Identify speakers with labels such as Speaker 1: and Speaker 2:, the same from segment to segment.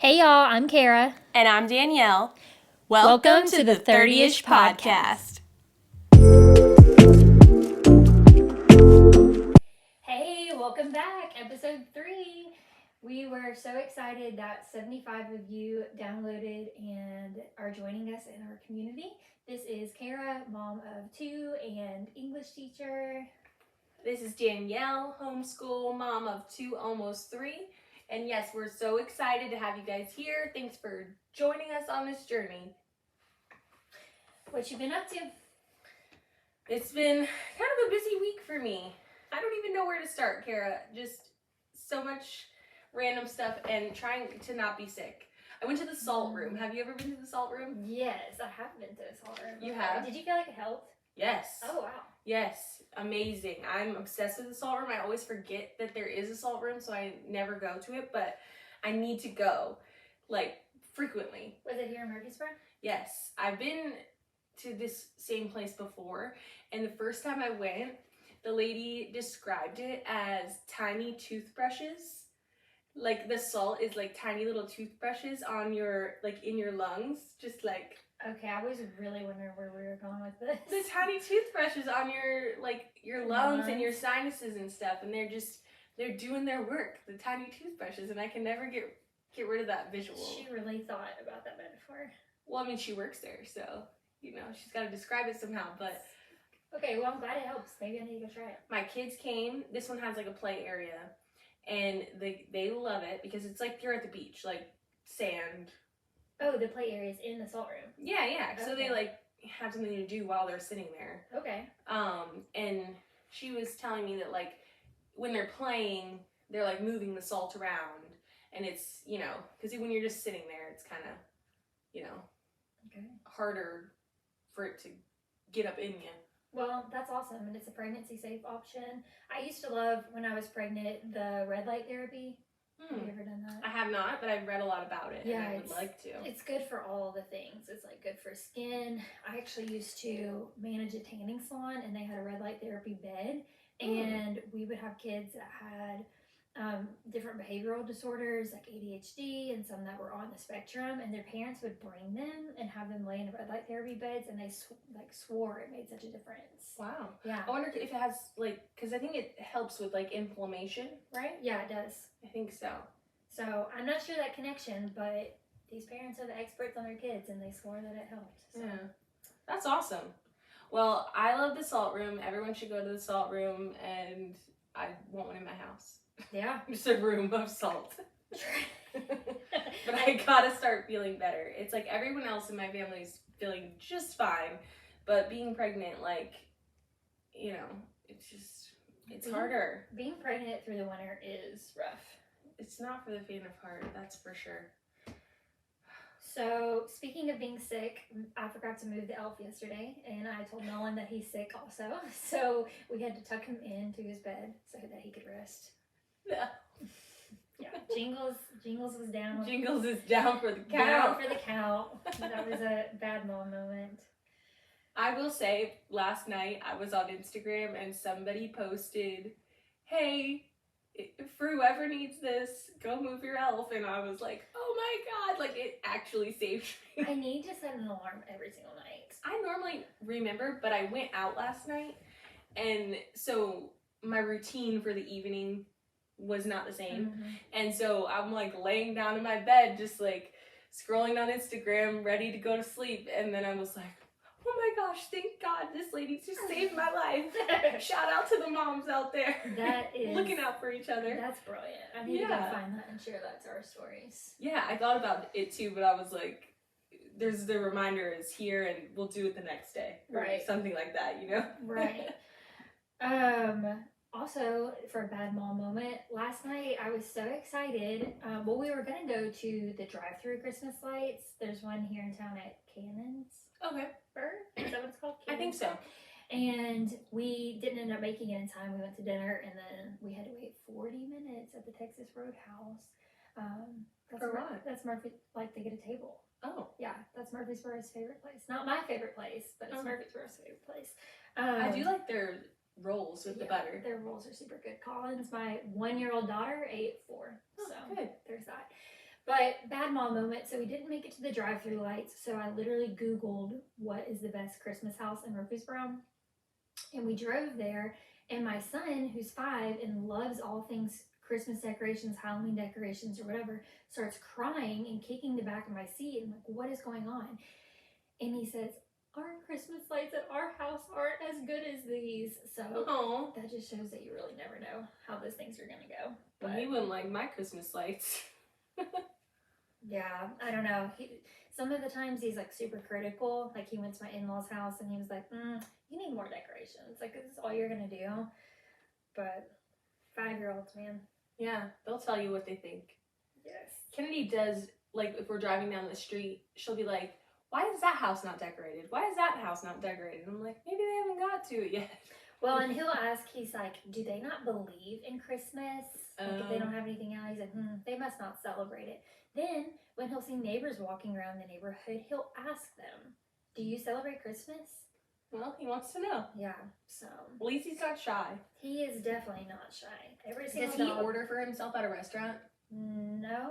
Speaker 1: Hey y'all, I'm Kara.
Speaker 2: And I'm Danielle.
Speaker 1: Welcome to the 30-ish podcast. Hey, welcome back. Episode 3. We were so excited that 75 of you downloaded and are joining us in our community. This is Kara, mom of 2 and English teacher.
Speaker 2: This is Danielle, homeschool mom of 2, almost 3. And yes, we're so excited to have you guys here. Thanks for joining us on this journey.
Speaker 1: What you been up to?
Speaker 2: It's been kind of a busy week for me. I don't even know where to start, Kara. Just so much random stuff and trying to not be sick. I went to the salt room. Have you ever been to the salt room?
Speaker 1: Yes, I have been to the salt room.
Speaker 2: You have?
Speaker 1: Did you feel like it helped?
Speaker 2: Yes.
Speaker 1: Oh, wow.
Speaker 2: Yes, amazing. I'm obsessed with the salt room. I always forget that there is a salt room, so I never go to it, but I need to go, frequently.
Speaker 1: Was it here in Murfreesboro?
Speaker 2: Yes, I've been to this same place before, and the first time I went, the lady described it as tiny toothbrushes. Like, the salt is like tiny little toothbrushes on your, in your lungs, just like...
Speaker 1: Okay, I was really wondering where we were going with this.
Speaker 2: The tiny toothbrushes on your lungs and your sinuses and stuff, and they're doing their work, the tiny toothbrushes, and I can never get rid of that visual.
Speaker 1: She really thought about that metaphor.
Speaker 2: Well, I mean, she works there, so, she's got to describe it somehow, but...
Speaker 1: Okay, well, I'm glad it helps. Maybe I need to go try it.
Speaker 2: My kids came. This one has, a play area, and they love it because it's like you're at the beach, sand.
Speaker 1: Oh, the play area's in the salt room.
Speaker 2: Yeah. Okay. So they have something to do while they're sitting there.
Speaker 1: Okay.
Speaker 2: And she was telling me that when they're playing, they're moving the salt around, and it's because when you're just sitting there, it's kind of
Speaker 1: okay,
Speaker 2: harder for it to get up in you.
Speaker 1: Well, that's awesome, and it's a pregnancy safe option. I used to love when I was pregnant the red light therapy. Have you ever done that?
Speaker 2: I have not, but I've read a lot about it,
Speaker 1: yeah,
Speaker 2: and I would like to.
Speaker 1: It's good for all the things. It's good for skin. I actually used to manage a tanning salon, and they had a red light therapy bed, and we would have kids that had different behavioral disorders like ADHD and some that were on the spectrum, and their parents would bring them and have them lay in the red light therapy beds, and they swore it made such a difference.
Speaker 2: Wow.
Speaker 1: Yeah.
Speaker 2: I wonder if it has because I think it helps with inflammation, right?
Speaker 1: Yeah, it does.
Speaker 2: I think so.
Speaker 1: So I'm not sure that connection, but these parents are the experts on their kids, and they swore that it helped. So.
Speaker 2: Yeah, that's awesome. Well, I love the salt room. Everyone should go to the salt room, and I want one in my house.
Speaker 1: Yeah.
Speaker 2: Just a room of salt. But I gotta start feeling better. It's everyone else in my family's feeling just fine, but being pregnant, it's harder.
Speaker 1: Being pregnant through the winter is rough.
Speaker 2: It's not for the faint of heart, that's for sure.
Speaker 1: So, speaking of being sick, I forgot to move the elf yesterday, and I told Nolan that he's sick also. So, we had to tuck him into his bed so that he could rest.
Speaker 2: Yeah.
Speaker 1: Yeah, Jingles was down.
Speaker 2: Jingles is down for the count.
Speaker 1: Down for the count. That was a bad mom moment.
Speaker 2: I will say, last night I was on Instagram and somebody posted, "Hey, for whoever needs this, go move your elf." And I was like, oh my God, it actually saved me.
Speaker 1: I need to set an alarm every single night.
Speaker 2: I normally remember, but I went out last night, and so my routine for the evening was not the same.
Speaker 1: Mm-hmm.
Speaker 2: And so I'm laying down in my bed, just scrolling on Instagram, ready to go to sleep. And then I was like, oh my gosh, thank God this lady just saved my life. Shout out to the moms out there.
Speaker 1: That is
Speaker 2: looking out for each other.
Speaker 1: That's brilliant. I need to go find that and share that to our stories.
Speaker 2: Yeah, I thought about it too, but I was like, there's the reminder is here and we'll do it the next day.
Speaker 1: Right.
Speaker 2: Something like that,
Speaker 1: Right. Also, for a bad mom moment, last night I was so excited. We were going to go to the drive-through Christmas lights. There's one here in town at Cannon's.
Speaker 2: Okay.
Speaker 1: Is that what it's called?
Speaker 2: I think so.
Speaker 1: And we didn't end up making it in time. We went to dinner, and then we had to wait 40 minutes at the Texas Roadhouse.
Speaker 2: For what?
Speaker 1: That's Murphy, to get a table.
Speaker 2: Oh.
Speaker 1: Yeah, that's Murfreesboro's favorite place. Not my favorite place, but it's Murfreesboro's favorite place.
Speaker 2: I do like their rolls with the butter.
Speaker 1: Their rolls are super good. Collins, my 1-year-old daughter, ate 4.
Speaker 2: Oh,
Speaker 1: so
Speaker 2: good.
Speaker 1: There's that. But bad mom moment. So we didn't make it to the drive-through lights. So I literally Googled what is the best Christmas house in Murfreesboro. And we drove there. And my son, who's 5 and loves all things Christmas decorations, Halloween decorations, or whatever, starts crying and kicking the back of my seat. I'm like, what is going on? And he says, our Christmas lights at our house aren't as good as these. So
Speaker 2: Oh,
Speaker 1: that just shows that you really never know how those things are going to go.
Speaker 2: but he wouldn't like my Christmas lights.
Speaker 1: Yeah, I don't know. Some of the times he's like super critical. Like he went to my in-laws' house and he was like, you need more decorations. Like this is all you're going to do. But 5-year-olds, man.
Speaker 2: Yeah, they'll tell you what they think.
Speaker 1: Yes.
Speaker 2: Kennedy does, like, if we're driving down the street, she'll be like, why is that house not decorated? Why is that house not decorated? And I'm like, maybe they haven't got to it yet.
Speaker 1: Well, and he'll ask, he's like, do they not believe in Christmas? Like if they don't have anything out, he's like, they must not celebrate it. Then, when he'll see neighbors walking around the neighborhood, he'll ask them, do you celebrate Christmas?
Speaker 2: Well, he wants to know.
Speaker 1: Yeah, so.
Speaker 2: At least he's not shy.
Speaker 1: He is definitely not shy. Every
Speaker 2: Does
Speaker 1: single
Speaker 2: he
Speaker 1: dog.
Speaker 2: order for himself at a restaurant?
Speaker 1: No.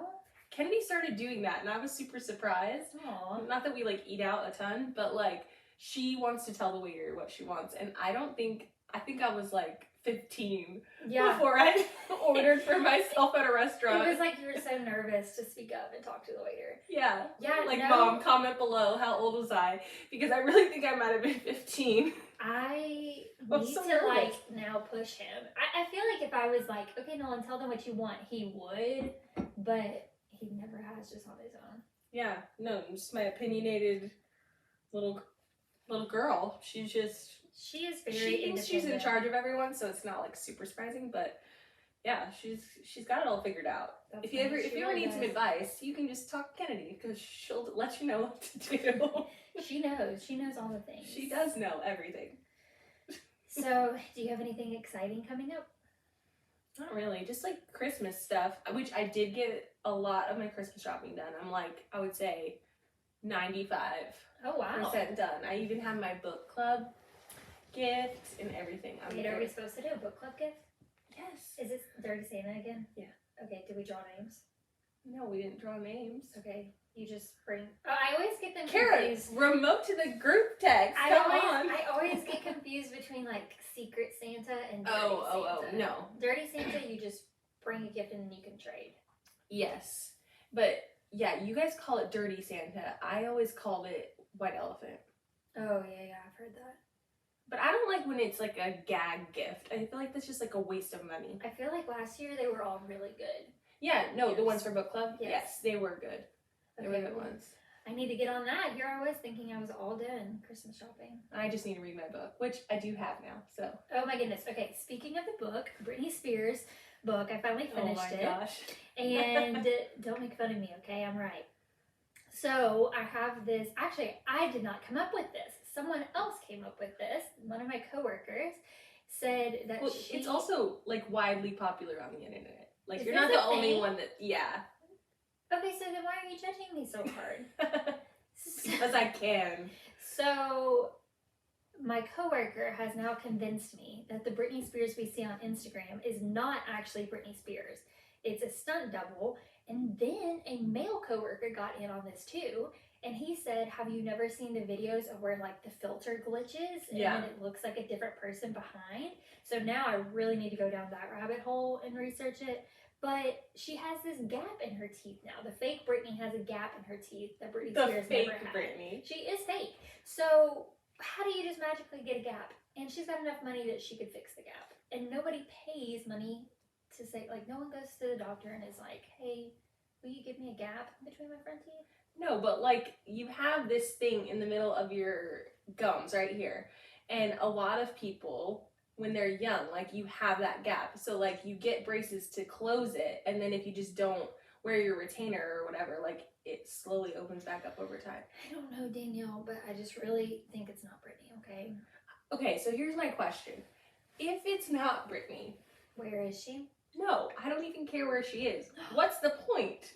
Speaker 2: Kennedy started doing that, and I was super surprised.
Speaker 1: Aw.
Speaker 2: Not that we, like, eat out a ton, but, like, she wants to tell the waiter what she wants. And I think I was, like, 15 before I ordered for myself at a restaurant.
Speaker 1: It was like you were so nervous to speak up and talk to the waiter.
Speaker 2: Yeah.
Speaker 1: Yeah,
Speaker 2: Like,
Speaker 1: no.
Speaker 2: Mom, comment below, how old was I? Because I really think I might have been 15.
Speaker 1: I
Speaker 2: I'm
Speaker 1: need
Speaker 2: so
Speaker 1: to,
Speaker 2: nervous.
Speaker 1: like, now push him. I feel like if I was like, okay, Nolan, tell them what you want, he would, but he never has, just on his own.
Speaker 2: Yeah, no, just my opinionated little girl. She is very she thinks she's in charge of everyone, so it's not like super surprising, but yeah, she's got it all figured out. If you ever need some advice, you can just talk to Kennedy because she'll let you know what to do.
Speaker 1: She knows all the things.
Speaker 2: She does know everything.
Speaker 1: So, do you have anything exciting coming up?
Speaker 2: Not really, just like Christmas stuff, which I did get a lot of my Christmas shopping done. I'm like, I would say 95%
Speaker 1: Oh wow.
Speaker 2: done. I even have my book club gifts and everything.
Speaker 1: Wait, are we supposed to do a book club gift?
Speaker 2: Yes.
Speaker 1: Is it Dirty Santa again?
Speaker 2: Yeah.
Speaker 1: Okay, did we draw names?
Speaker 2: No, we didn't draw names.
Speaker 1: Okay, you just bring. Oh, I always get them
Speaker 2: Kara,
Speaker 1: confused.
Speaker 2: remote to the group text. Come on.
Speaker 1: I always get confused between like Secret Santa and Dirty Santa.
Speaker 2: Oh, no.
Speaker 1: Dirty Santa, you just bring a gift and then you can trade.
Speaker 2: Yes. But yeah, you guys call it Dirty Santa. I always called it White Elephant.
Speaker 1: Oh, yeah, I've heard that.
Speaker 2: But I don't like when it's like a gag gift. I feel like that's just like a waste of money.
Speaker 1: I feel like last year they were all really good.
Speaker 2: Yeah, no,
Speaker 1: Yes.
Speaker 2: the ones for book club?
Speaker 1: Yes.
Speaker 2: Yes, they were good. They were good ones.
Speaker 1: I need to get on that. Here I was thinking I was all done Christmas shopping.
Speaker 2: I just need to read my book, which I do have now, so.
Speaker 1: Oh my goodness. Okay, speaking of the book, Britney Spears book, I finally finished it.
Speaker 2: Oh my gosh.
Speaker 1: And don't make fun of me, okay? I'm right. So I have this. Actually, I did not come up with this. Someone else came up with this. One of my coworkers said that
Speaker 2: It's also like widely popular on the internet. Like
Speaker 1: Is
Speaker 2: you're
Speaker 1: this
Speaker 2: not the
Speaker 1: a
Speaker 2: only
Speaker 1: thing?
Speaker 2: one that, yeah.
Speaker 1: Okay, so then why are you judging me so hard?
Speaker 2: Because I can.
Speaker 1: So my coworker has now convinced me that the Britney Spears we see on Instagram is not actually Britney Spears. It's a stunt double. And then a male coworker got in on this too. And he said, have you never seen the videos of where like the filter glitches and then it looks like a different person behind? So now I really need to go down that rabbit hole and research it. But she has this gap in her teeth now. The fake Britney has a gap in her teeth that Britney Spears never had.
Speaker 2: Britney.
Speaker 1: She is fake. So how do you just magically get a gap? And she's got enough money that she could fix the gap. And nobody pays money to say, like, no one goes to the doctor and is like, hey, will you give me a gap between my front teeth?
Speaker 2: No, but like you have this thing in the middle of your gums right here. And a lot of people, when they're young, like you have that gap. So like you get braces to close it. And then if you just don't wear your retainer or whatever, like it slowly opens back up over time.
Speaker 1: I don't know, Danielle, but I just really think it's not Britney, okay?
Speaker 2: Okay, so here's my question. If it's not Britney,
Speaker 1: Where is she?
Speaker 2: no, I don't even care where she is. What's the point?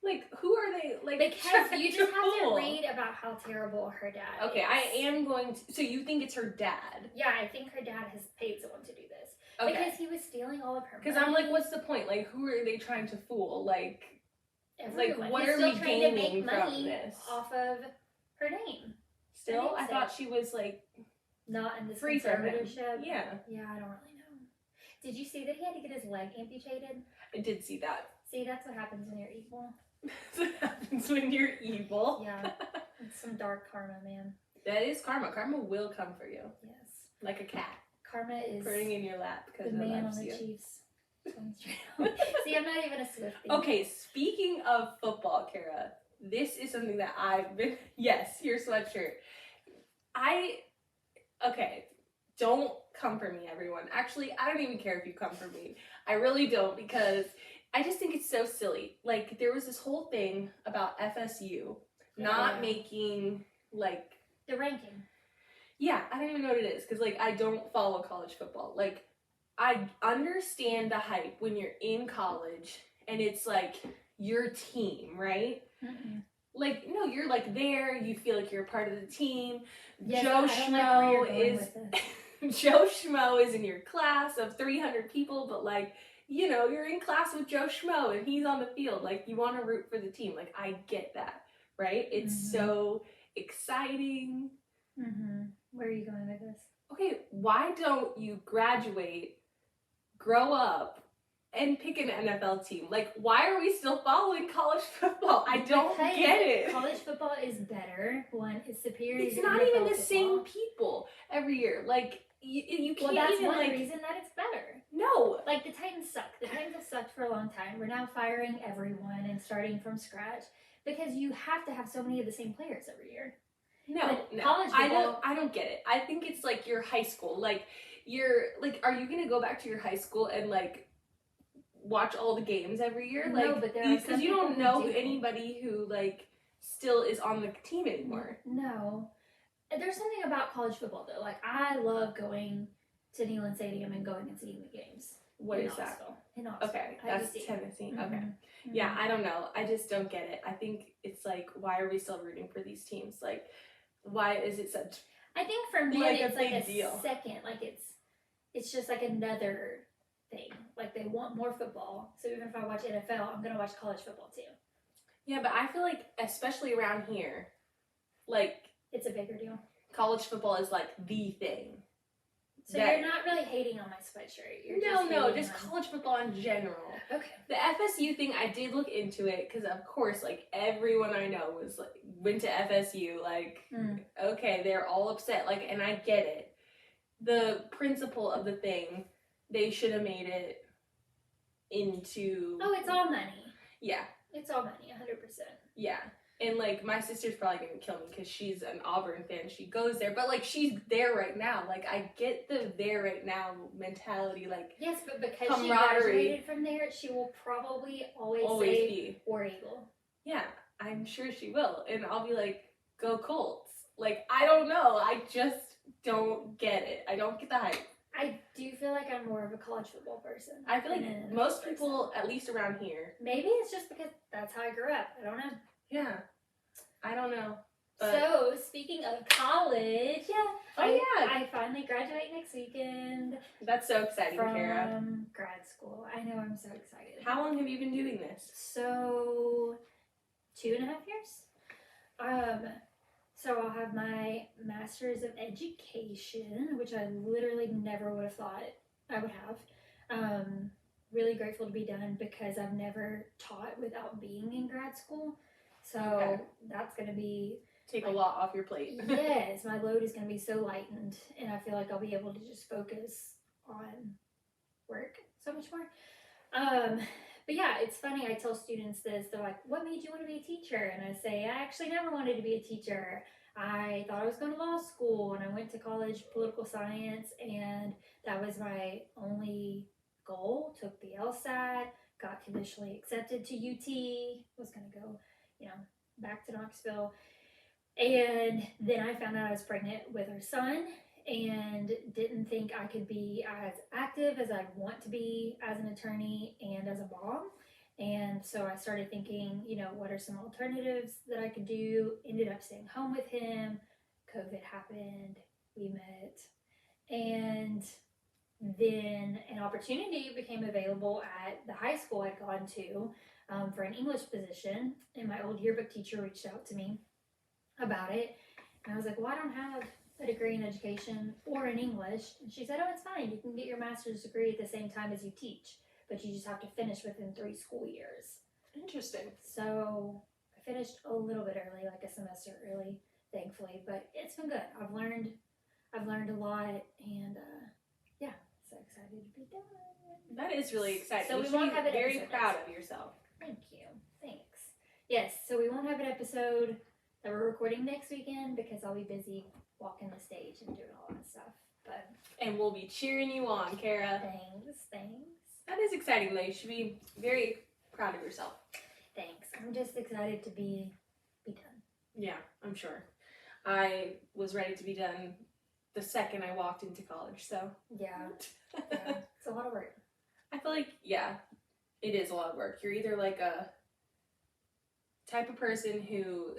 Speaker 2: Like, who are they? Like,
Speaker 1: Because you just have to
Speaker 2: fool?
Speaker 1: read about how terrible her dad
Speaker 2: Okay,
Speaker 1: is.
Speaker 2: I am going to. So you think it's her dad?
Speaker 1: Yeah, I think her dad has paid someone to do this.
Speaker 2: Okay.
Speaker 1: Because he was stealing all of her money.
Speaker 2: Because I'm like, what's the point? Like, who are they trying to fool? Like,
Speaker 1: Everyone.
Speaker 2: what
Speaker 1: He's
Speaker 2: are
Speaker 1: still
Speaker 2: we
Speaker 1: trying to
Speaker 2: gaining
Speaker 1: make
Speaker 2: from
Speaker 1: money
Speaker 2: this?
Speaker 1: off of her name.
Speaker 2: Still,
Speaker 1: I
Speaker 2: I
Speaker 1: think
Speaker 2: thought
Speaker 1: so.
Speaker 2: she was like
Speaker 1: Not in this
Speaker 2: free from him.
Speaker 1: conservatorship.
Speaker 2: Yeah,
Speaker 1: Yeah, I don't really know. Did you see that he had to get his leg amputated?
Speaker 2: I did see that.
Speaker 1: See, that's what happens when you're evil.
Speaker 2: That's what happens when you're evil.
Speaker 1: Yeah, it's some dark karma, man.
Speaker 2: That is karma. Karma will come for you.
Speaker 1: Yes.
Speaker 2: Like a cat.
Speaker 1: Karma is
Speaker 2: Purring in your lap because
Speaker 1: the
Speaker 2: it
Speaker 1: man
Speaker 2: loves
Speaker 1: on the
Speaker 2: you.
Speaker 1: Chiefs. See, I'm not even a Swiftie.
Speaker 2: Okay, speaking of football, Kara, this is something that I've been. Yes, your sweatshirt. Okay, don't come for me, everyone. Actually, I don't even care if you come for me. I really don't, because I just think it's so silly. Like, there was this whole thing about FSU not making, like,
Speaker 1: the ranking.
Speaker 2: yeah, I don't even know what it is, because, like, I don't follow college football. Like, I understand the hype when you're in college and it's like your team, right?
Speaker 1: Mm-mm.
Speaker 2: Like, no, you're like there, you feel like you're a part of the team.
Speaker 1: Yes,
Speaker 2: Joe Schmo Joe Schmo is in your class of 300 people, but like, you know, you're in class with Joe Schmo and he's on the field. Like, you want to root for the team. Like, I get that, right? It's so exciting.
Speaker 1: Mm-hmm. Where are you going with this?
Speaker 2: Okay, why don't you graduate, grow up, and pick an NFL team? Like, why are we still following college football? I don't get it.
Speaker 1: College football is better. One, it's superior.
Speaker 2: It's not even the same people every year. Like, you can't
Speaker 1: that's
Speaker 2: even,
Speaker 1: one
Speaker 2: like,
Speaker 1: reason that it's better.
Speaker 2: No.
Speaker 1: Like, the Titans suck. The Titans have sucked for a long time. We're now firing everyone and starting from scratch because you have to have so many of the same players every year.
Speaker 2: No,
Speaker 1: college football,
Speaker 2: I don't get it. I think it's like your high school. Like, are you gonna go back to your high school and like watch all the games every year?
Speaker 1: No,
Speaker 2: Like,
Speaker 1: but there are
Speaker 2: because you don't know anybody who like still is on the team anymore.
Speaker 1: No. There's something about college football though. Like, I love going to Neyland Stadium and going and seeing the games.
Speaker 2: What is that?
Speaker 1: In Knoxville.
Speaker 2: Okay, that's Tennessee.
Speaker 1: Mm-hmm.
Speaker 2: Okay.
Speaker 1: Mm-hmm.
Speaker 2: Yeah, I don't know. I just don't get it. I think it's like, why are we still rooting for these teams? Like, why is it such?
Speaker 1: I think for men
Speaker 2: like
Speaker 1: it's like a
Speaker 2: deal.
Speaker 1: Second. Like, it's just like another thing. Like, they want more football. So even if I watch NFL, I'm gonna watch college football too.
Speaker 2: Yeah, but I feel like, especially around here, like,
Speaker 1: it's a bigger deal.
Speaker 2: College football is like the thing.
Speaker 1: So you're not really hating on my sweatshirt. You're
Speaker 2: just college football in general.
Speaker 1: Okay.
Speaker 2: The FSU thing, I did look into it because, of course, like, everyone I know went to FSU. Like, okay, they're all upset. Like, and I get it. The principle of the thing, they should have made it into.
Speaker 1: Oh, it's all money.
Speaker 2: Yeah.
Speaker 1: It's all money, 100%.
Speaker 2: Yeah. And, like, my sister's probably going to kill me because she's an Auburn fan. She goes there. But, like, she's there right now. Like, I get the there right now mentality. Like,
Speaker 1: yes, but because she
Speaker 2: camaraderie.
Speaker 1: graduated from there, she will probably always say,
Speaker 2: be.
Speaker 1: War Eagle.
Speaker 2: Yeah, I'm sure she will. And I'll be like, go Colts. Like, I don't know. I just don't get it. I don't get the hype.
Speaker 1: I do feel like I'm more of a college football person.
Speaker 2: I feel like most people, at least around here.
Speaker 1: Maybe it's just because that's how I grew up. I don't know.
Speaker 2: Yeah. I don't know. But...
Speaker 1: So, speaking of college, I finally graduate next weekend.
Speaker 2: That's so exciting, Kara.
Speaker 1: From grad school. I know, I'm so excited.
Speaker 2: How long have you been doing this?
Speaker 1: So, 2.5 years. So I'll have my Master's of Education, which I literally never would have thought I would have. Really grateful to be done because I've never taught without being in grad school. So that's going to be...
Speaker 2: Take a lot off your plate.
Speaker 1: Yes, my load is going to be so lightened, and I feel like I'll be able to just focus on work so much more. But yeah, it's funny, I tell students this, they're like, what made you want to be a teacher? And I say, I actually never wanted to be a teacher. I thought I was going to law school, and I went to college political science, and that was my only goal. Took the LSAT, got conditionally accepted to UT, was going to go, back to Knoxville. And then I found out I was pregnant with our son and didn't think I could be as active as I'd want to be as an attorney and as a mom. And so I started thinking, what are some alternatives that I could do? Ended up staying home with him. COVID happened. We met. And then an opportunity became available at the high school I'd gone to. for an English position, and my old yearbook teacher reached out to me about it. And I was like, well, I don't have a degree in education or in English. And she said, oh, it's fine. You can get your master's degree at the same time as you teach, but you just have to finish within 3 school years.
Speaker 2: Interesting.
Speaker 1: So I finished a little bit early, like a semester early, thankfully, but it's been good. I've learned a lot, and yeah, so excited to be done.
Speaker 2: That is really exciting.
Speaker 1: So
Speaker 2: you
Speaker 1: we
Speaker 2: should
Speaker 1: won't
Speaker 2: be
Speaker 1: have an
Speaker 2: very
Speaker 1: episode
Speaker 2: proud
Speaker 1: next
Speaker 2: of yourself.
Speaker 1: Thank you. Thanks. Yes, so we won't have an episode that we're recording next weekend because I'll be busy walking the stage and doing all that stuff. But
Speaker 2: And we'll be cheering you on, Kara.
Speaker 1: thanks.
Speaker 2: That is exciting, though. You should be very proud of yourself.
Speaker 1: Thanks. I'm just excited to be done.
Speaker 2: Yeah, I'm sure. I was ready to be done the second I walked into college, so.
Speaker 1: Yeah. It's a lot of work.
Speaker 2: I feel like, yeah, it is a lot of work. You're either like a type of person who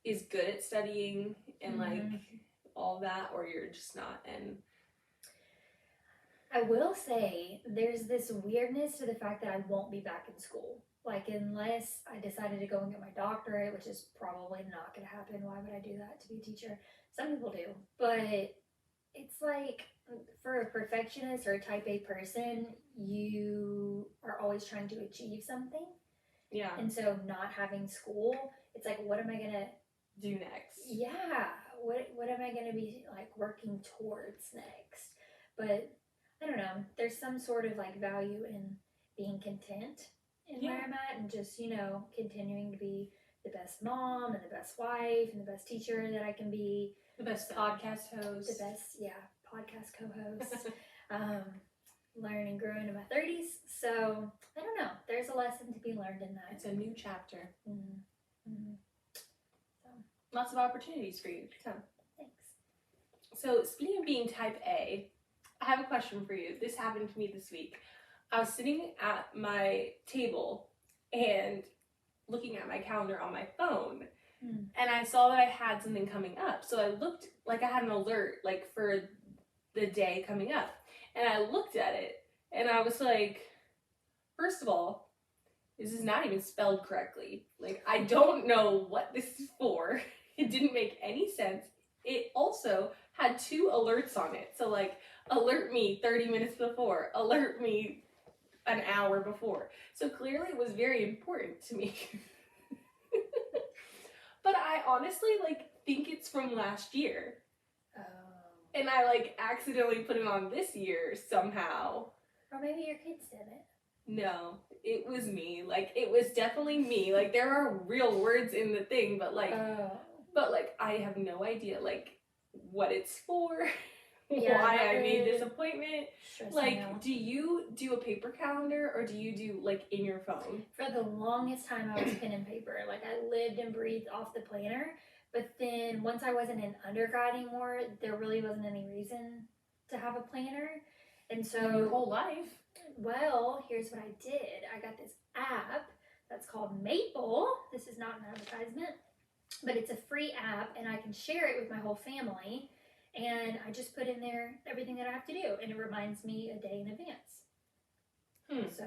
Speaker 2: is good at studying and like all that, or you're just not. And
Speaker 1: I will say there's this weirdness to the fact that I won't be back in school. Like, unless I decided to go and get my doctorate, which is probably not going to happen. Why would I do that to be a teacher? Some people do. But it's like, for a perfectionist or a type A person, you are always trying to achieve something.
Speaker 2: yeah,
Speaker 1: And so not having school, it's like, what am I going to
Speaker 2: do next.
Speaker 1: Yeah. What am I going to be like working towards next? But I don't know. There's some sort of like value in being content in where I'm at, and just, continuing to be the best mom and the best wife and the best teacher that I can be.
Speaker 2: The best podcast host.
Speaker 1: The best, podcast co-host. Learn and grow into my 30s. So, I don't know. There's a lesson to be learned in that.
Speaker 2: It's a new chapter.
Speaker 1: Mm-hmm. So,
Speaker 2: lots of opportunities for you to come.
Speaker 1: Thanks.
Speaker 2: So, speaking of being type A, I have a question for you. This happened to me this week. I was sitting at my table and looking at my calendar on my phone, and I saw that I had something coming up. So I looked, like I had an alert, like for the day coming up, and I looked at it, and I was like, first of all, this is not even spelled correctly. Like, I don't know what this is for. It didn't make any sense. It also had 2 alerts on it. So, like, alert me 30 minutes before, alert me an hour before. So clearly it was very important to me. But I honestly, like, think it's from last year.
Speaker 1: Oh.
Speaker 2: And I, like, accidentally put it on this year somehow.
Speaker 1: Or maybe your kids did it.
Speaker 2: No, it was me. Like, it was definitely me. Like, there are real words in the thing, but, like, I have no idea, like, what it's for. Why I made this appointment. Like, do you do a paper calendar, or do you do, like, in your phone?
Speaker 1: For the longest time, I was pen and paper. Like, I lived and breathed off the planner. But then once I wasn't in undergrad anymore, there really wasn't any reason to have a planner. And so
Speaker 2: your whole life.
Speaker 1: Well, here's what I did. I got this app that's called Maple. This is not an advertisement, but it's a free app, and I can share it with my whole family. And I just put in there everything that I have to do, and it reminds me a day in advance. So,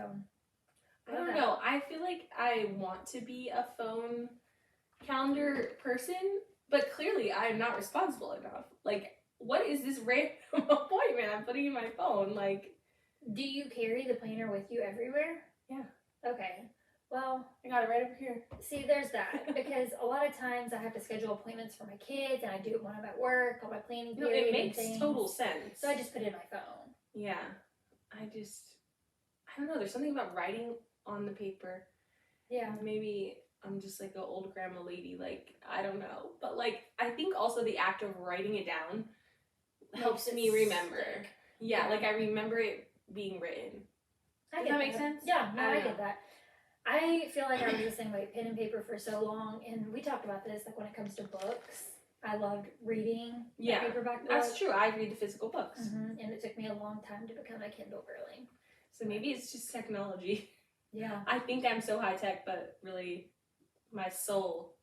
Speaker 2: I don't know. I feel like I want to be a phone calendar person, but clearly I am not responsible enough. Like, what is this random appointment I'm putting in my phone? Like,
Speaker 1: do you carry the planner with you everywhere?
Speaker 2: Yeah.
Speaker 1: Okay. Well,
Speaker 2: I got it right over here.
Speaker 1: See, there's that. Because a lot of times I have to schedule appointments for my kids, and I do it when I'm at work, on my planning period.
Speaker 2: No, it makes total sense.
Speaker 1: So I just put it in my phone.
Speaker 2: Yeah. I don't know. There's something about writing on the paper.
Speaker 1: Yeah.
Speaker 2: Maybe I'm just like an old grandma lady. Like, I don't know. But, like, I think also the act of writing it down helps me remember. Yeah, like, I remember it being written. Does that make sense?
Speaker 1: Yeah, no, I get that. I feel like I was the same way, pen and paper for so long, and we talked about this, like, when it comes to books, I loved reading paperback books.
Speaker 2: That's true. I read the physical books.
Speaker 1: And it took me a long time to become a Kindle girly.
Speaker 2: So maybe it's just technology.
Speaker 1: Yeah.
Speaker 2: I think I'm so high tech, but really, my soul.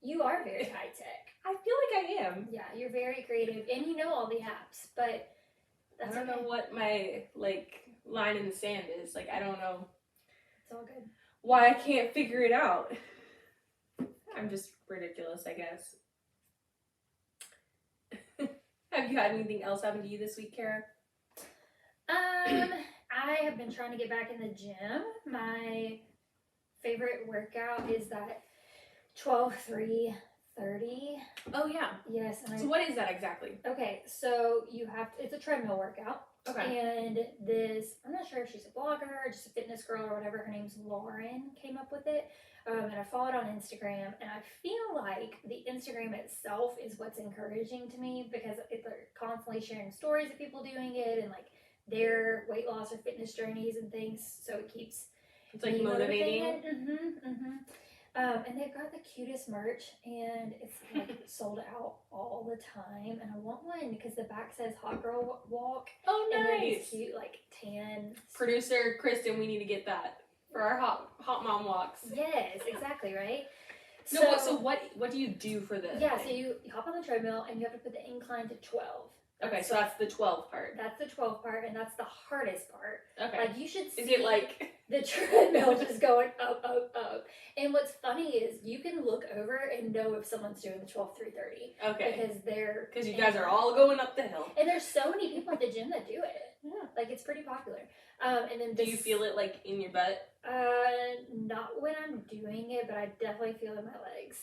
Speaker 1: You are very high tech.
Speaker 2: I feel like I am.
Speaker 1: Yeah, you're very creative, and you know all the apps, but that's
Speaker 2: I don't know what my, like, line in the sand is. Like, I don't know.
Speaker 1: It's all good.
Speaker 2: why I can't figure it out. I'm just ridiculous, I guess. Have you had anything else happen to you this week, Kara?
Speaker 1: I have been trying to get back in the gym. My favorite workout is that 12-3-30.
Speaker 2: Oh yeah.
Speaker 1: Yes. And
Speaker 2: so what is that exactly?
Speaker 1: Okay, so it's a treadmill workout.
Speaker 2: Okay.
Speaker 1: And I'm not sure if she's a blogger or just a fitness girl or whatever. Her name's Lauren, came up with it. And I followed on Instagram, and I feel like the Instagram itself is what's encouraging to me, because they're constantly sharing stories of people doing it and like their weight loss or fitness journeys and things. So it keeps
Speaker 2: like motivating.
Speaker 1: And they've got the cutest merch, and it's like sold out all the time. And I want one because the back says "Hot Girl Walk."
Speaker 2: Oh, nice!
Speaker 1: And they're these cute, like tan.
Speaker 2: Producer Kristen, we need to get that for our hot mom walks.
Speaker 1: Yes, exactly, right.
Speaker 2: No, so what do you do for this?
Speaker 1: Yeah, so you hop on the treadmill and you have to put the incline to 12.
Speaker 2: Okay, so that's the 12 part.
Speaker 1: That's the 12 part, and that's the hardest part.
Speaker 2: Okay.
Speaker 1: Like, you should see
Speaker 2: Is it like
Speaker 1: the treadmill just going up, up, up. And what's funny is you can look over and know if someone's doing the 12-3-30.
Speaker 2: Okay.
Speaker 1: Because
Speaker 2: you guys are all going up the hill.
Speaker 1: And there's so many people at the gym that do it.
Speaker 2: Yeah.
Speaker 1: Like, it's pretty popular. And then
Speaker 2: do you feel it like in your butt?
Speaker 1: Not when I'm doing it, but I definitely feel it in my legs.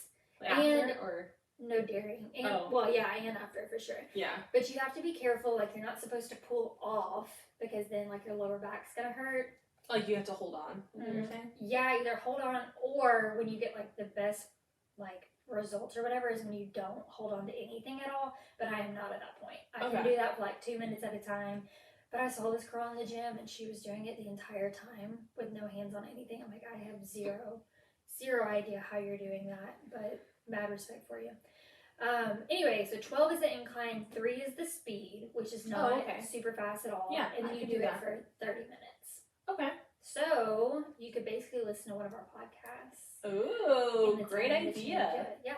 Speaker 2: After or?
Speaker 1: No daring. And well, yeah, and after for sure.
Speaker 2: Yeah.
Speaker 1: But you have to be careful. Like, you're not supposed to pull off, because then like your lower back's gonna hurt.
Speaker 2: Like, you have to hold on.
Speaker 1: Mm-hmm. Yeah, either hold on, or when you get like the best like results or whatever is when you don't hold on to anything at all. But I am not at that point. I can do that for like 2 minutes at a time. But I saw this girl in the gym, and she was doing it the entire time with no hands on anything. I'm like, I have zero idea how you're doing that, but mad respect for you. Anyway, so 12 is the incline, 3 is the speed, which is not super fast at all.
Speaker 2: Yeah,
Speaker 1: and then you do it for 30 minutes.
Speaker 2: Okay.
Speaker 1: So you could basically listen to one of our podcasts.
Speaker 2: Ooh, great idea.
Speaker 1: Yeah.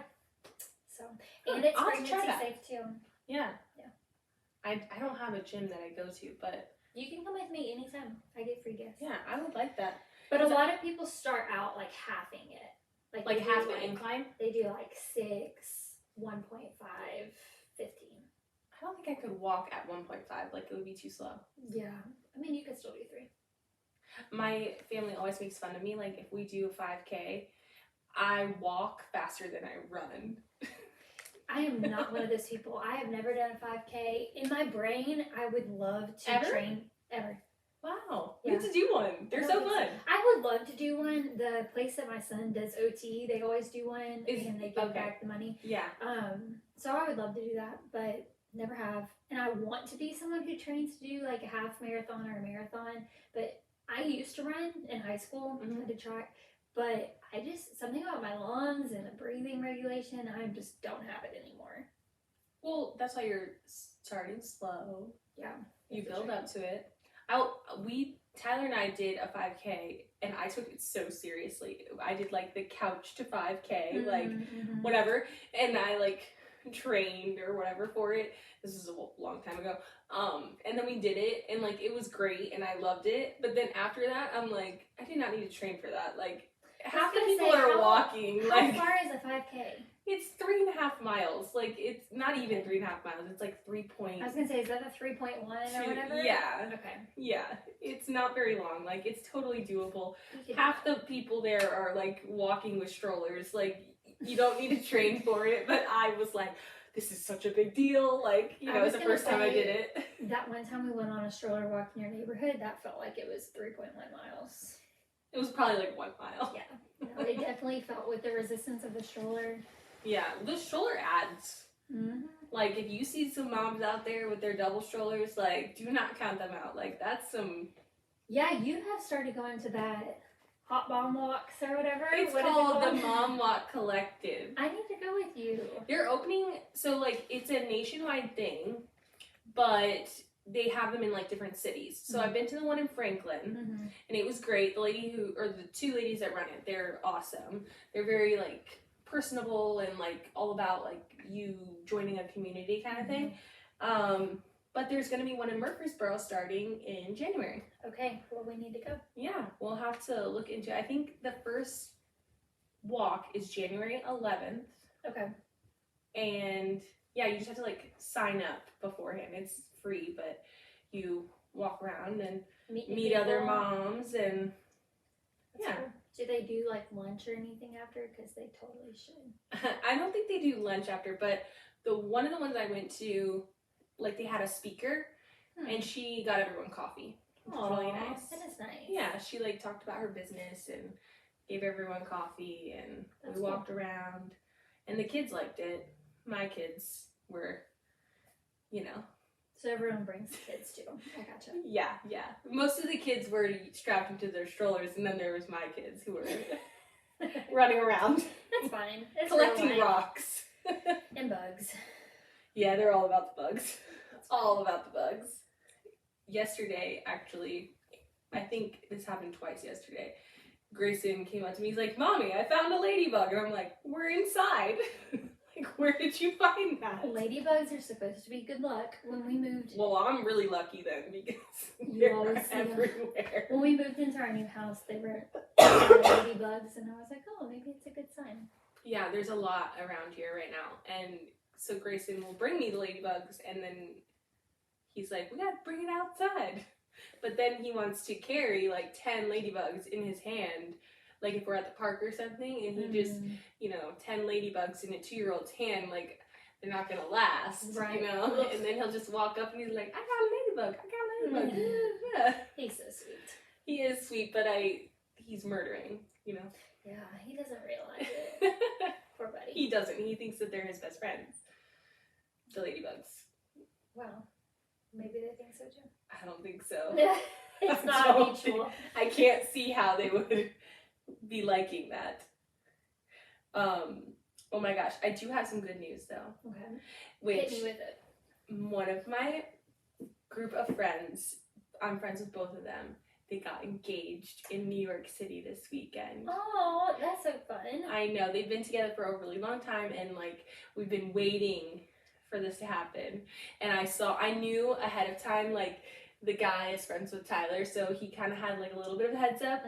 Speaker 1: So, and it's pregnancy safe too.
Speaker 2: Yeah. I don't have a gym that I go to, but
Speaker 1: you can come with me anytime. I get free gifts.
Speaker 2: Yeah, I would like that.
Speaker 1: But a lot of people start out like halving it.
Speaker 2: Like half the incline?
Speaker 1: They do like 6, 1.5, 15.
Speaker 2: I don't think I could walk at 1.5. Like, it would be too slow.
Speaker 1: Yeah. I mean, you could still do 3.
Speaker 2: My family always makes fun of me. Like, if we do a 5K, I walk faster than I run.
Speaker 1: I am not one of those people. I have never done a 5K. In my brain, I would love to train ever.
Speaker 2: Wow. We need to do one. They're so fun.
Speaker 1: I would love to do one. The place that my son does OT, they always do one, and they give back the money.
Speaker 2: Yeah.
Speaker 1: So I would love to do that, but never have. And I want to be someone who trains to do like a half marathon or a marathon. But I used to run in high school. I did track. But something about my lungs and the breathing regulation, I just don't have it anymore.
Speaker 2: Well, that's why you're starting slow.
Speaker 1: Yeah.
Speaker 2: You build up to it. Tyler and I did a 5K, and I took it so seriously. I did like the couch to 5K, whatever, and I like trained or whatever for it. This is a long time ago. And then we did it, and like it was great, and I loved it. But then after that, I'm like, I did not need to train for that. Like, half the people are walking.
Speaker 1: How far is a 5K?
Speaker 2: It's 3.5 miles. Like, it's not even 3.5 miles. It's like 3 point.
Speaker 1: I was gonna say, is that a 3.1 or whatever?
Speaker 2: Yeah.
Speaker 1: Okay.
Speaker 2: Yeah. It's not very long. Like, it's totally doable. Half the people there are like walking with strollers. Like, you don't need to train for it. But I was like, this is such a big deal. Like, you know, it's the first time I did it.
Speaker 1: That one time we went on a stroller walk in your neighborhood, that felt like it was 3.1 miles.
Speaker 2: It was probably like 1 mile.
Speaker 1: Yeah. No, it definitely felt with the resistance of the stroller.
Speaker 2: Yeah, the stroller adds. Like, if you see some moms out there with their double strollers, like, do not count them out. Like, that's some...
Speaker 1: Yeah, you have started going to that hot mom walks or whatever.
Speaker 2: It's called the Mom Walk Collective.
Speaker 1: I need to go with you.
Speaker 2: They're opening... So, like, it's a nationwide thing, but they have them in, like, different cities. So, I've been to the one in Franklin, and it was great. The 2 ladies that run it, they're awesome. They're very, like... personable and like all about like you joining a community kind of thing. But there's going to be one in Murfreesboro starting in January.
Speaker 1: Okay, well, we need to go.
Speaker 2: Yeah, we'll have to look into it. I think the first walk is January 11th.
Speaker 1: Okay.
Speaker 2: And yeah, you just have to like sign up beforehand. It's free, but you walk around and meet other moms and
Speaker 1: That's cool. Do they do like lunch or anything after? Because they totally should.
Speaker 2: I don't think they do lunch after, but one of the ones I went to, like they had a speaker and she got everyone coffee. Which was really nice.
Speaker 1: That is nice.
Speaker 2: Yeah, she like talked about her business and gave everyone coffee and we walked around and the kids liked it. My kids were, you know.
Speaker 1: So everyone brings kids too. I gotcha.
Speaker 2: Yeah. Most of the kids were strapped into their strollers and then there was my kids who were running around.
Speaker 1: That's fine. It's
Speaker 2: collecting rocks.
Speaker 1: And bugs.
Speaker 2: Yeah, they're all about the bugs. All about the bugs. Yesterday, actually, I think this happened twice yesterday. Grayson came up to me, he's like, Mommy, I found a ladybug. And I'm like, we're inside. Like, where did you find that?
Speaker 1: Ladybugs are supposed to be good luck. When we moved...
Speaker 2: Well, I'm really lucky then because
Speaker 1: you always see
Speaker 2: everywhere.
Speaker 1: When we moved into our new house, they were ladybugs, and I was like, oh, maybe it's a good sign.
Speaker 2: Yeah, there's a lot around here right now. And so Grayson will bring me the ladybugs, and then he's like, we gotta bring it outside. But then he wants to carry like 10 ladybugs in his hand, like if we're at the park or something, and he just, 10 ladybugs in a 2-year-old's hand, like they're not gonna last,
Speaker 1: right?
Speaker 2: And then he'll just walk up and he's like, I got a ladybug. Yeah.
Speaker 1: He's so sweet.
Speaker 2: He is sweet, but he's murdering,
Speaker 1: Yeah, he doesn't realize it. Poor buddy.
Speaker 2: He doesn't. He thinks that they're his best friends. The ladybugs.
Speaker 1: Wow. Maybe they think so too.
Speaker 2: I don't think so.
Speaker 1: It's not mutual.
Speaker 2: I can't see how they would be liking that. Oh my gosh, I do have some good news though.
Speaker 1: Okay. Hit me with it.
Speaker 2: One of my group of friends, I'm friends with both of them, they got engaged in New York City this weekend.
Speaker 1: Oh, that's so fun.
Speaker 2: I know, they've been together for a really long time and like we've been waiting for this to happen. And I knew ahead of time, like the guy is friends with Tyler, so he kind of had like a little bit of a heads up.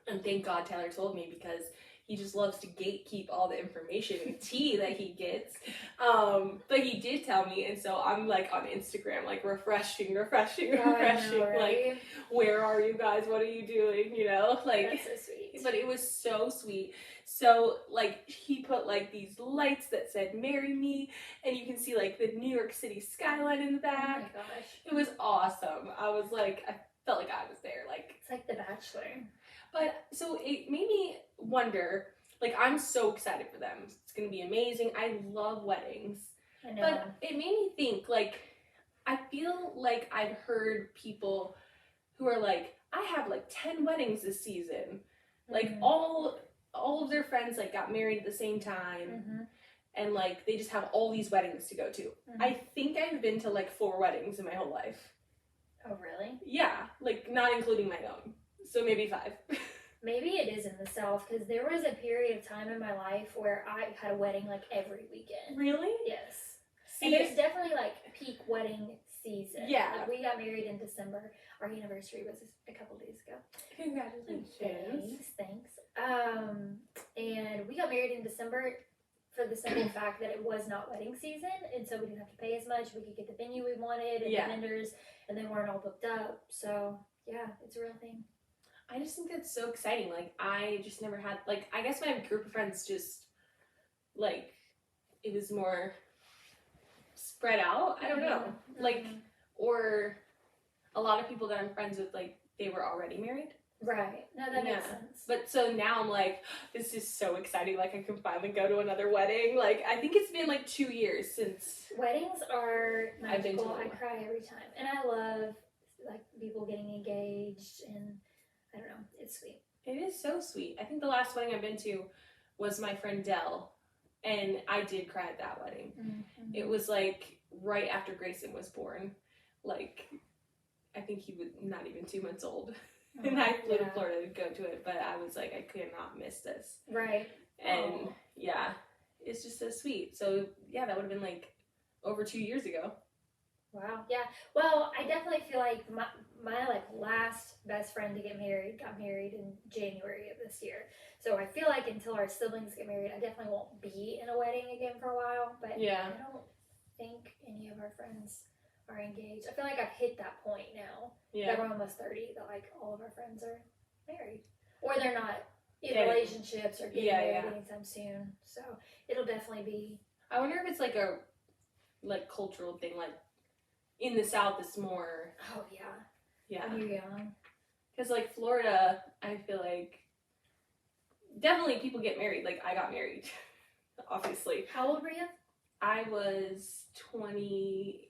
Speaker 2: And thank God Tyler told me because he just loves to gatekeep all the information and tea that he gets. But he did tell me, and so I'm like on Instagram, like refreshing.
Speaker 1: Know, right?
Speaker 2: Like, where are you guys? What are you doing? Like.
Speaker 1: That's so sweet.
Speaker 2: But it was so sweet. So like he put like these lights that said "Marry Me," and you can see like the New York City skyline in the back.
Speaker 1: Oh my gosh.
Speaker 2: It was awesome. I felt like I was there. Like
Speaker 1: it's like The Bachelor.
Speaker 2: But so it made me wonder, like I'm so excited for them. It's gonna be amazing. I love weddings.
Speaker 1: I know.
Speaker 2: But it made me think, like, I feel like I've heard people who are like, I have like 10 weddings this season. Like all of their friends like got married at the same time. And like they just have all these weddings to go to. I think I've been to like 4 weddings in my whole life.
Speaker 1: Oh really?
Speaker 2: Yeah, like not including my own. So maybe 5.
Speaker 1: Maybe it is in the South because there was a period of time in my life where I had a wedding like every weekend.
Speaker 2: Really?
Speaker 1: Yes.
Speaker 2: See,
Speaker 1: and there's definitely like peak wedding season.
Speaker 2: Yeah.
Speaker 1: Like we got married in December. Our anniversary was a couple days ago.
Speaker 2: Congratulations.
Speaker 1: Thanks. And we got married in December for the simple fact that it was not wedding season, and so we didn't have to pay as much. We could get the venue we wanted and the vendors, and they weren't all booked up. So yeah, it's a real thing.
Speaker 2: I just think that's so exciting. Like I just never had, like, I guess my group of friends just like it was more spread out. I don't know. Like, or a lot of people that I'm friends with, like they were already married.
Speaker 1: Right. No, that makes sense.
Speaker 2: But so now I'm like, this is so exciting. Like I can finally go to another wedding. Like I think it's been like 2 years since.
Speaker 1: Weddings are magical.
Speaker 2: I've been to one.
Speaker 1: I cry every time. And I love like people getting engaged, and I don't know, it's sweet.
Speaker 2: It is so sweet. I think the last wedding I've been to was my friend Dell, and I did cry at that wedding. It was like right after Grayson was born. Like I think he was not even 2 months old. And I flew to Florida to go to it, but I was like, I could not miss this.
Speaker 1: Right.
Speaker 2: And yeah, it's just so sweet. So yeah, that would have been like over 2 years ago.
Speaker 1: Wow. Yeah. Well, I definitely feel like my like last best friend to get married got married in January of this year. So I feel like until our siblings get married, I definitely won't be in a wedding again for a while. But
Speaker 2: Yeah.
Speaker 1: I don't think any of our friends are engaged. I feel like I've hit that point now.
Speaker 2: Yeah.
Speaker 1: That we're almost 30. That like all of our friends are married, or they're not in
Speaker 2: Getting-
Speaker 1: relationships or getting
Speaker 2: Yeah,
Speaker 1: married
Speaker 2: yeah.
Speaker 1: anytime soon. So it'll definitely be.
Speaker 2: I wonder if it's like a cultural thing, like in the South it's more,
Speaker 1: Oh yeah.
Speaker 2: yeah,
Speaker 1: When you're young.
Speaker 2: because like Florida, I feel like definitely people get married. Like I got married, obviously.
Speaker 1: How old were you?
Speaker 2: I was 26.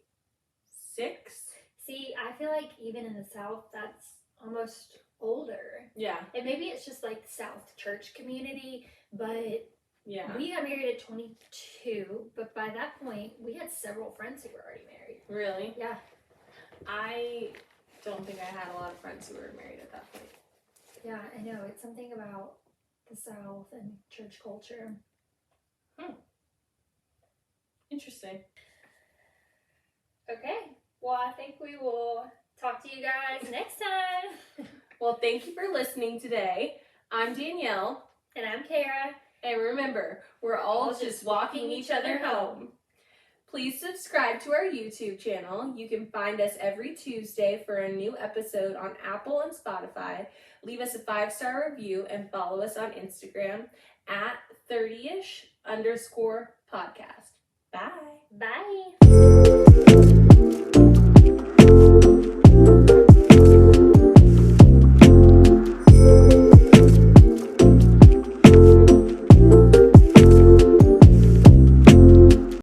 Speaker 1: See, I feel like even in the South, that's almost older.
Speaker 2: Yeah,
Speaker 1: And maybe it's just like the South church community, but
Speaker 2: yeah,
Speaker 1: we got married at 22. But by that point, we had several friends who were already married.
Speaker 2: really.
Speaker 1: Yeah.
Speaker 2: I don't think I had a lot of friends who were married at that point.
Speaker 1: Yeah, I know. It's something about the South and church culture.
Speaker 2: Interesting.
Speaker 1: Okay. Well, I think we will talk to you guys next time.
Speaker 2: Well, thank you for listening today. I'm Danielle.
Speaker 1: And I'm Kara.
Speaker 2: And remember, we're all just walking each other home. Please subscribe to our YouTube channel. You can find us every Tuesday for a new episode on Apple and Spotify. Leave us a 5-star review and follow us on Instagram at 30ish_podcast. Bye.
Speaker 1: Bye.